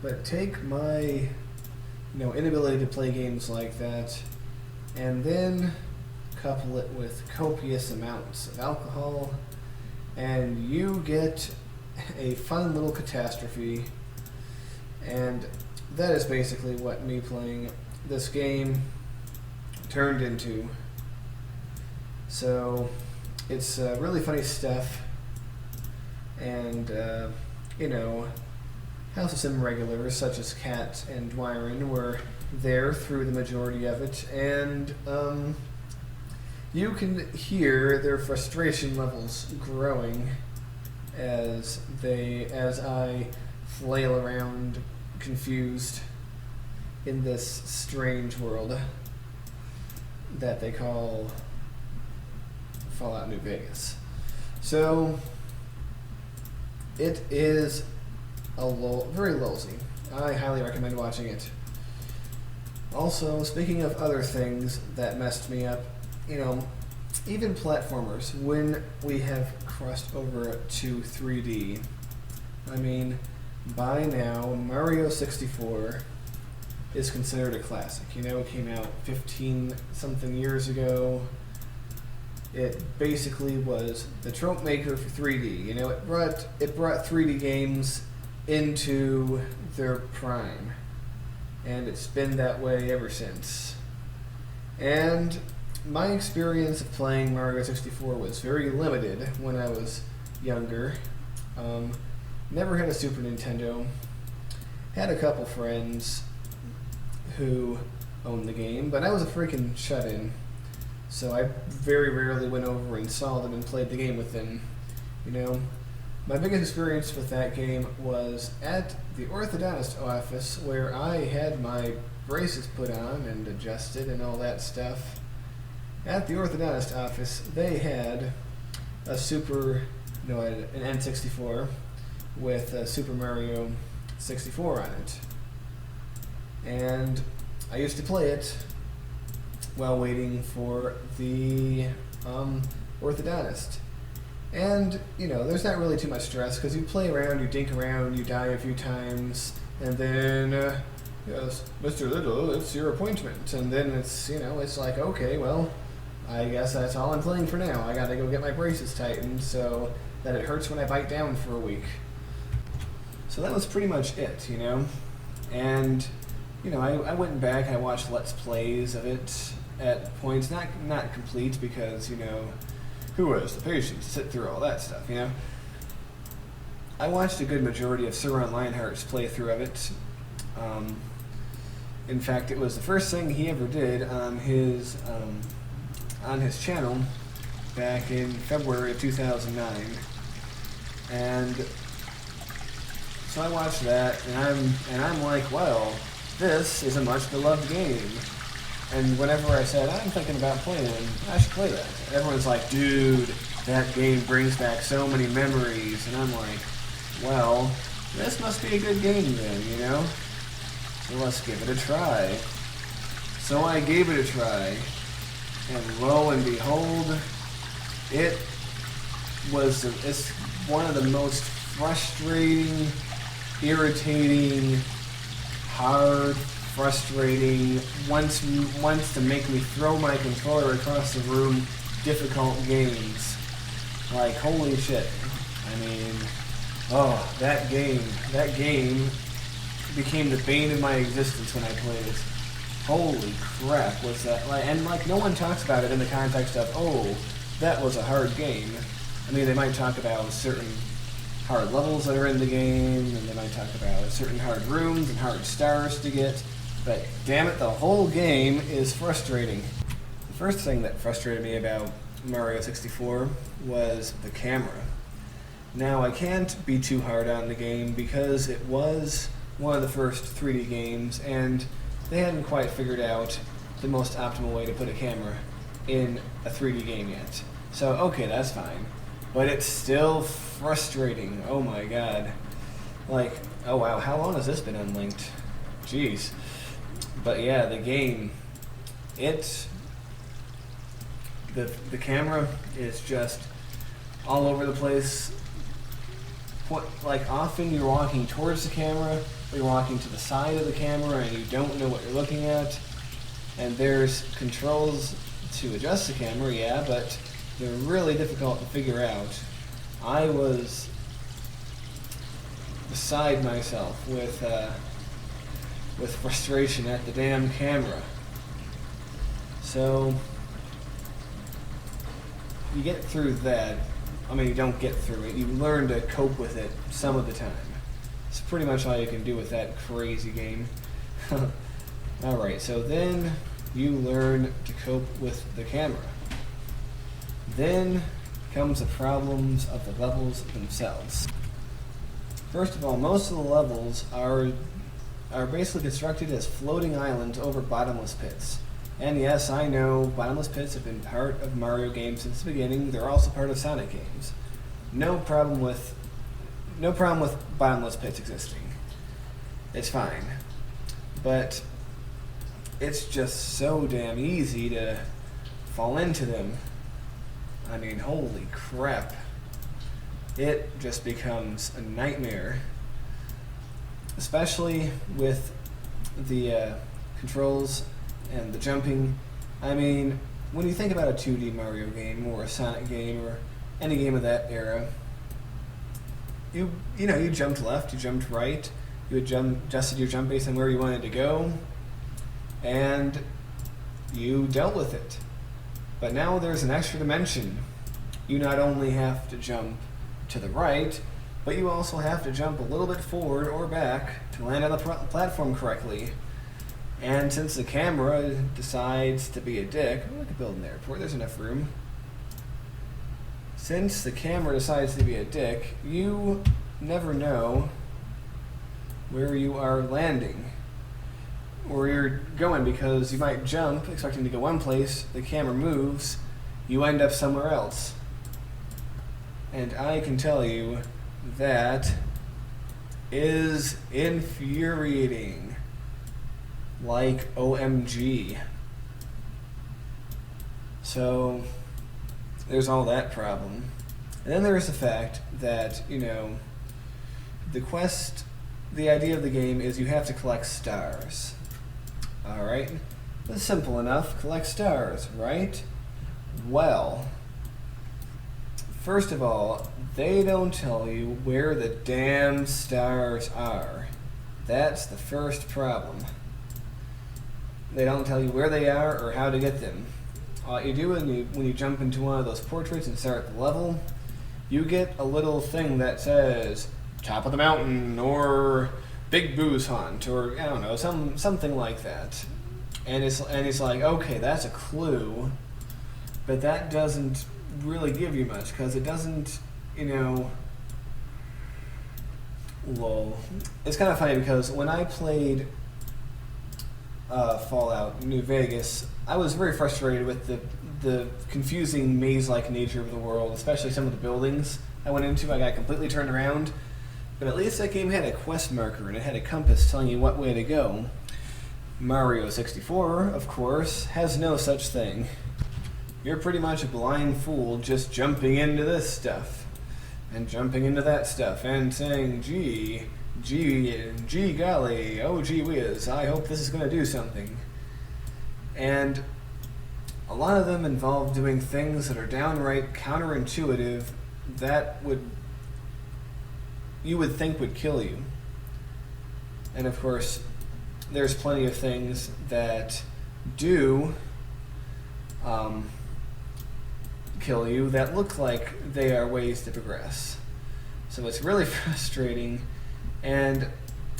But take my inability to play games like that, and then couple it with copious amounts of alcohol, and you get a fun little catastrophe. And that is basically what me playing this game turned into. So it's really funny stuff, and House of Sim regulars such as Kat and Dwyron were there through the majority of it, and you can hear their frustration levels growing as I flail around confused in this strange world that they call Fallout New Vegas. So it is very lulzy. I highly recommend watching it. Also, speaking of other things that messed me up, even platformers, when we have crossed over to 3D, I mean, by now, Mario 64 is considered a classic. It came out 15-something years ago. It basically was the trope maker for 3D. It brought 3D games into their prime, and it's been that way ever since. And my experience of playing Mario 64 was very limited when I was younger. Never had a Super Nintendo. Had a couple friends who owned the game, but I was a freaking shut-in, so I very rarely went over and saw them and played the game with them. My biggest experience with that game was at the orthodontist office, where I had my braces put on and adjusted and all that stuff. At the orthodontist office, they had an N64 with Super Mario 64 on it. And I used to play it while waiting for the orthodontist. And, there's not really too much stress, because you play around, you dink around, you die a few times, and then, yes, Mr. Little, it's your appointment. And then it's like, okay, well, I guess that's all I'm playing for now. I gotta go get my braces tightened so that it hurts when I bite down for a week. So that was pretty much it, And, I went back, I watched Let's Plays of it at points, not complete, because, who has the patience to sit through all that stuff, I watched a good majority of Sir Ron Lionheart's playthrough of it. In fact, it was the first thing he ever did on his channel back in February of 2009. And so I watched that, and I'm like, well, this is a much beloved game. And whenever I said, I'm thinking about playing it, I should play that, everyone's like, dude, that game brings back so many memories. And I'm like, well, this must be a good game then, So let's give it a try. So I gave it a try, and lo and behold, it's one of the most frustrating, irritating, hard, frustrating, wants to make me throw my controller across the room, difficult games. Like, holy shit. I mean, that game became the bane of my existence when I played it. Holy crap, was that like? And no one talks about it in the context of, that was a hard game. I mean, they might talk about certain hard levels that are in the game, and they might talk about certain hard rooms and hard stars to get, but damn it, the whole game is frustrating. The first thing that frustrated me about Mario 64 was the camera. Now, I can't be too hard on the game because it was one of the first 3D games, and they hadn't quite figured out the most optimal way to put a camera in a 3D game yet. So, okay, that's fine. But it's still frustrating. Oh my god. Like, oh wow, how long has this been unlinked? Jeez. But yeah, the game, the camera is just all over the place. like often you're walking towards the camera, or you're walking to the side of the camera and you don't know what you're looking at. And there's controls to adjust the camera, yeah, but they're really difficult to figure out. I was beside myself with frustration at the damn camera. So you get through that. I mean, you don't get through it. You learn to cope with it some of the time. It's pretty much all you can do with that crazy game. Alright, so then you learn to cope with the camera. Then comes the problems of the levels themselves. First of all, most of the levels are basically constructed as floating islands over bottomless pits. And yes, I know bottomless pits have been part of Mario games since the beginning. They're also part of Sonic games. No problem with bottomless pits existing. It's fine. But it's just so damn easy to fall into them. I mean, holy crap. It just becomes a nightmare. Especially with the controls and the jumping. I mean, when you think about a 2D Mario game or a Sonic game or any game of that era, you jumped left, you jumped right, you adjusted your jump based on where you wanted to go, and you dealt with it. But now there's an extra dimension. You not only have to jump to the right, but you also have to jump a little bit forward or back to land on the platform correctly. And since the camera decides to be a dick, I could build an airport, there's enough room. Since the camera decides to be a dick, you never know where you are landing, or you're going, because you might jump expecting to go one place, the camera moves, you end up somewhere else. And I can tell you that is infuriating. Like OMG. So there's all that problem. And then there's the fact that, the idea of the game is you have to collect stars. Alright? That's simple enough. Collect stars, right? Well, first of all, they don't tell you where the damn stars are. That's the first problem. They don't tell you where they are or how to get them. All you do when you jump into one of those portraits and start the level, you get a little thing that says top of the mountain or Big Boo's Hunt or I don't know, something like that. And it's like, okay, that's a clue, but that doesn't really give you much because it doesn't, lol. It's kind of funny because when I played Fallout New Vegas, I was very frustrated with the confusing maze-like nature of the world, especially some of the buildings I went into. I got completely turned around, but at least that game had a quest marker and it had a compass telling you what way to go. Mario 64, of course, has no such thing. You're pretty much a blind fool just jumping into this stuff and jumping into that stuff and saying, gee golly, oh gee whiz, I hope this is going to do something. And a lot of them involve doing things that are downright counterintuitive that you would think would kill you. And of course, there's plenty of things that do kill you that look like they are ways to progress. So it's really frustrating. And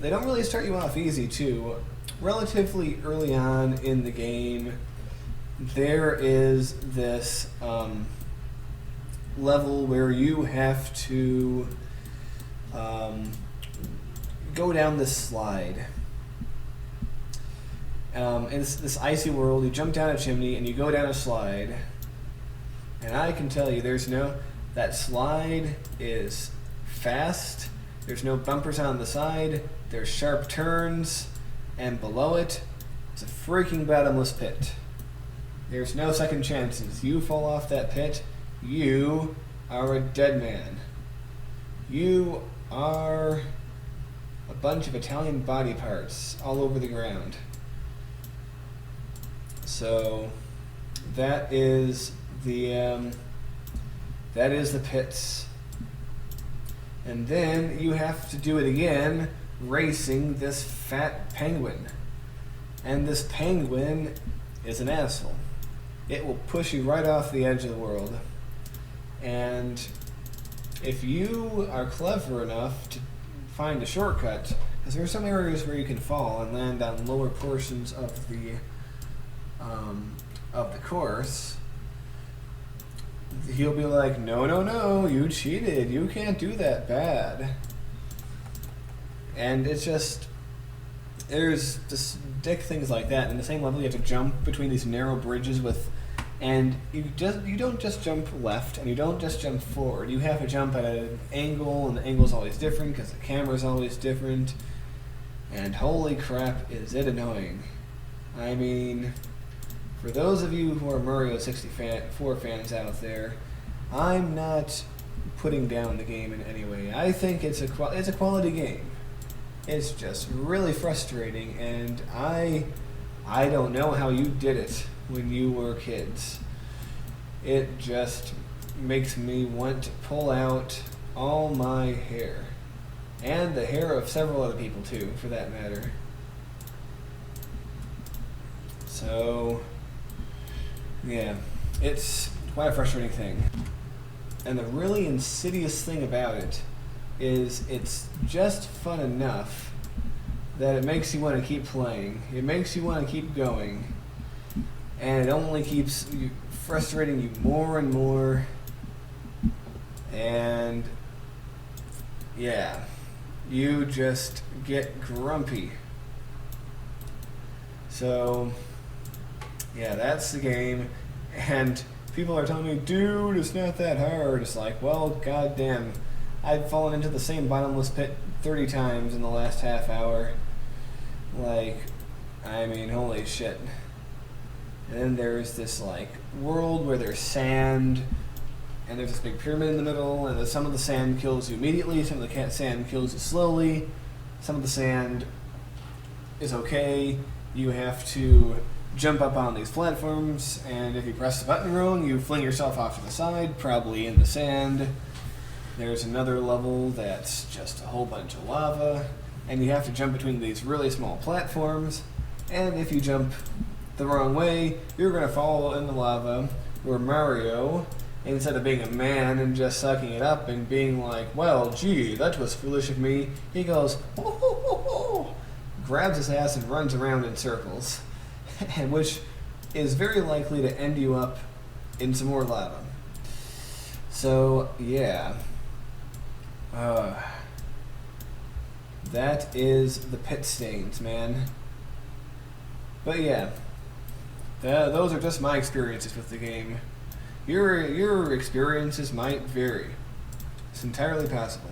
they don't really start you off easy, too. Relatively early on in the game, there is this level where you have to go down this slide. In this icy world, you jump down a chimney and you go down a slide. And I can tell you, that slide is fast. There's no bumpers on the side, there's sharp turns, and below it is a freaking bottomless pit. There's no second chances. You fall off that pit, you are a dead man. You are a bunch of Italian body parts all over the ground. So that is the pits. And then you have to do it again, racing this fat penguin. And this penguin is an asshole. It will push you right off the edge of the world. And if you are clever enough to find a shortcut, because there are some areas where you can fall and land on lower portions of the course, he'll be like, no, you cheated. You can't do that bad. And it's just, there's just dick things like that. And the same level, you have to jump between these narrow bridges and you don't just jump left and you don't just jump forward. You have to jump at an angle, and the angle's always different because the camera's always different. And holy crap, is it annoying. I mean, for those of you who are Mario 64 fans out there, I'm not putting down the game in any way. I think it's a quality game. It's just really frustrating, and I don't know how you did it when you were kids. It just makes me want to pull out all my hair. And the hair of several other people too, for that matter. So, yeah, it's quite a frustrating thing. And the really insidious thing about it is it's just fun enough that it makes you want to keep playing. It makes you want to keep going. And it only keeps frustrating you more and more. And yeah, you just get grumpy. So yeah, that's the game. And people are telling me, dude, it's not that hard. It's like, well, goddamn, I've fallen into the same bottomless pit 30 times in the last half hour. Like, I mean, holy shit. And then there's this, like, world where there's sand, and there's this big pyramid in the middle, and some of the sand kills you immediately, some of the sand kills you slowly, some of the sand is okay. You have to jump up on these platforms, and if you press the button wrong, you fling yourself off to the side, probably in the sand. There's another level that's just a whole bunch of lava, and you have to jump between these really small platforms, and if you jump the wrong way, you're going to fall in the lava, where Mario, instead of being a man and just sucking it up and being like, well, gee, that was foolish of me, he goes, oh, oh, oh, oh, grabs his ass and runs around in circles, which is very likely to end you up in some more lava. So, yeah. That is the pit stains, man. But yeah, those are just my experiences with the game. Your experiences might vary. It's entirely possible.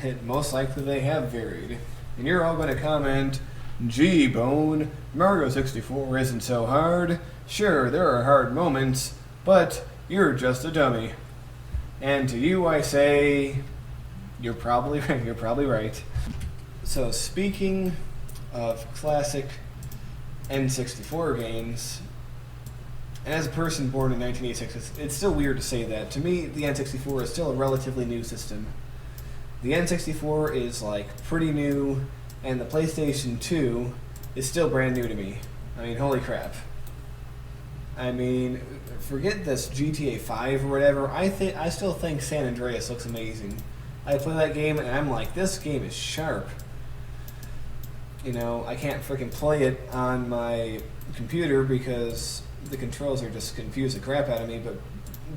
And most likely they have varied. And you're all going to comment, gee, Bone, Mario 64 isn't so hard. Sure, there are hard moments, but you're just a dummy. And to you I say, you're probably right. So speaking of classic N64 games, and as a person born in 1986, it's still weird to say that. To me, the N64 is still a relatively new system. The N64 is like pretty new, and the PlayStation 2 is still brand new to me. I mean, holy crap. I mean, forget this GTA 5 or whatever. I still think San Andreas looks amazing. I play that game and I'm like, this game is sharp. You know, I can't freaking play it on my computer because the controls are just confuse the crap out of me, but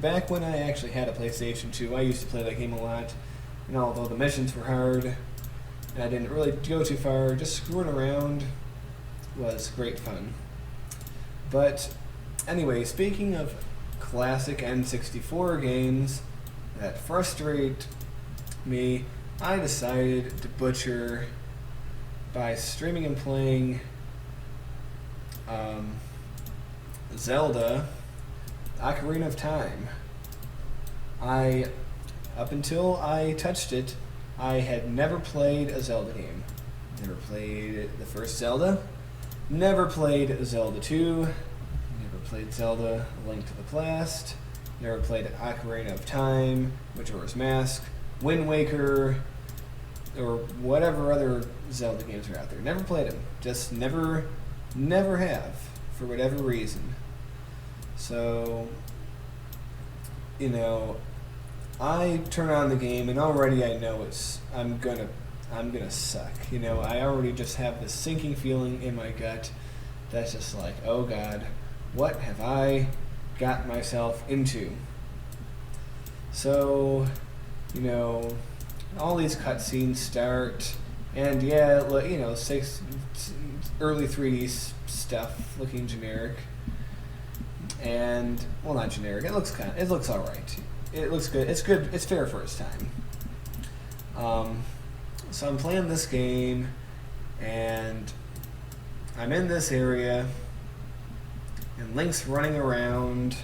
back when I actually had a PlayStation 2, I used to play that game a lot. And although the missions were hard, and I didn't really go too far, just screwing around was great fun. But anyway, speaking of classic N64 games that frustrate me, I decided to butcher by streaming and playing Zelda Ocarina of Time. Up until I touched it, I had never played a Zelda game. Never played the first Zelda. Never played Zelda 2. Never played Zelda A Link to the Past. Never played Ocarina of Time, Majora's Mask, Wind Waker, or whatever other Zelda games are out there. Never played them. Just never have, for whatever reason. So, you know, I turn on the game and already I know I'm gonna suck. You know, I already just have this sinking feeling in my gut that's just like, oh God, what have I got myself into? So, you know, all these cutscenes start, and yeah, you know, early 3D stuff looking generic, and well, not generic. It looks all right. It looks good. It's good. It's fair for its time. So I'm playing this game, and I'm in this area, and Link's running around,